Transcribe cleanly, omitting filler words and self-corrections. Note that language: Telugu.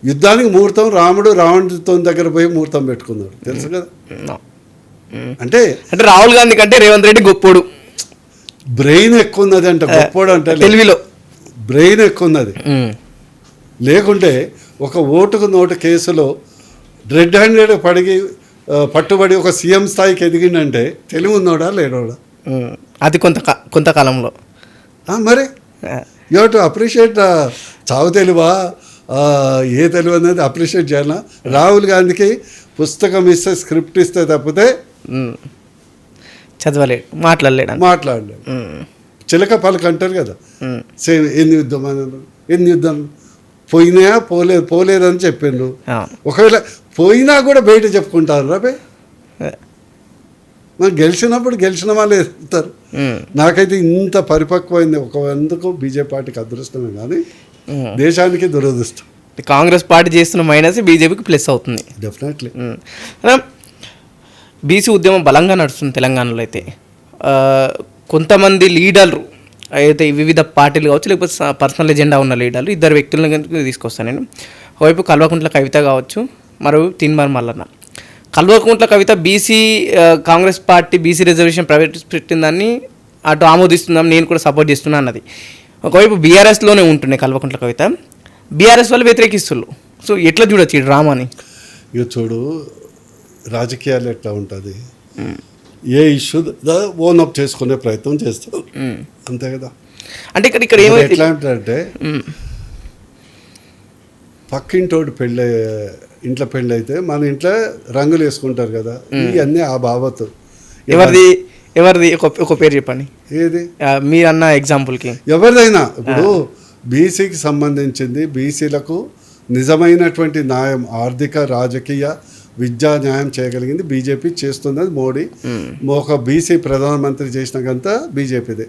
యుద్ధానికి ముహూర్తం రాముడు రావణుడితో దగ్గర పోయి ముహూర్తం పెట్టుకున్నాడు, తెలుసు కదా. అంటే రాహుల్ గాంధీ కంటే రేవంత్ రెడ్డి గొప్పోడు, బ్రెయిన్ ఎక్కువ ఉన్నది అంట. గొప్పోడు అంటే తెలివిలో బ్రెయిన్ ఎక్కువ ఉన్నది. లేకుంటే ఒక ఓటుకు నోటు కేసులో రెడ్ హ్యాండెడ్ పట్టుబడి ఒక సీఎం స్థాయికి ఎదిగిందంటే తెలివి ఉన్నాడా లేడోడా? అది కొంతకాలంలో. మరి యూ టు అప్రిషియేట్ చావు తెలివా ఏ తెలివి అనేది అప్రిషియేట్ చేయాలా? రాహుల్ గాంధీకి పుస్తకం ఇస్తే స్క్రిప్ట్ ఇస్తే తప్పితే చదవలేడు, మాట్లాడలేడు. చిలక పలక అంటారు కదా, సేమ్ ఎన్ని యుద్ధం అన్నారు, ఎన్ని యుద్ధం పోయినాయా పోలేదని చెప్పిండ్రు. ఒకవేళ పోయినా కూడా బయట చెప్పుకుంటారు రాబే. మనం గెలిచినప్పుడు గెలిచిన వాళ్ళే ఎదుగుతారు. నాకైతే ఇంత పరిపక్వమైంది ఎందుకు బీజేపీ పార్టీకి అదృష్టమే కానీ దేశానికి దురదృష్టం. కాంగ్రెస్ పార్టీ చేస్తున్న మైనస్ బీజేపీకి ప్లస్ అవుతుంది డెఫినెట్లీ. బీసీ ఉద్యమం బలంగా నడుస్తుంది తెలంగాణలో. అయితే కొంతమంది లీడర్లు అయితే వివిధ పార్టీలు కావచ్చు, లేకపోతే పర్సనల్ ఎజెండా ఉన్న లీడర్లు, ఇద్దరు వ్యక్తులను తీసుకొస్తాను నేను. ఒకవైపు కల్వకుంట్ల కవిత కావచ్చు, మరోవైపు Teenmar Mallanna. Kalvakuntla Kavitha Congress party BC reservation ప్రవేశపెట్టిందాన్ని అటు ఆమోదిస్తున్నాం, నేను కూడా సపోర్ట్ చేస్తున్నా అన్నది. ఒకవైపు బీఆర్ఎస్లోనే ఉంటుండే కల్వకుంట్ల కవిత, బీఆర్ఎస్ వాళ్ళు వ్యతిరేకిస్తున్నారు. సో ఎట్లా చూడొచ్చు ఈ డ్రామాని? ఇక చూడు, రాజకీయాలు ఎట్లా ఉంటుంది, ఏ ఇష్యూ ఓన్ అప్ చేసుకునే ప్రయత్నం చేస్తారు, అంతే కదా. అంటే ఇక్కడ ఎట్లా అంటే పక్కింటోడు ఇంట్లో పెళ్ళి అయితే మన ఇంట్లో రంగులు వేసుకుంటారు కదా, ఇవన్నీ ఆ బాబత్. ఎవరిది ఒక పేరు చెప్పండి. ఏది మీరు అన్న ఎగ్జాంపుల్కి ఎవరిదైనా. ఇప్పుడు బీసీకి సంబంధించింది, బీసీలకు నిజమైనటువంటి న్యాయం, ఆర్థిక రాజకీయ విద్యా న్యాయం చేయగలిగింది బీజేపీ చేస్తున్నది. మోడీ ఒక బీసీ ప్రధానమంత్రి చేసిన గంత బీజేపీదే.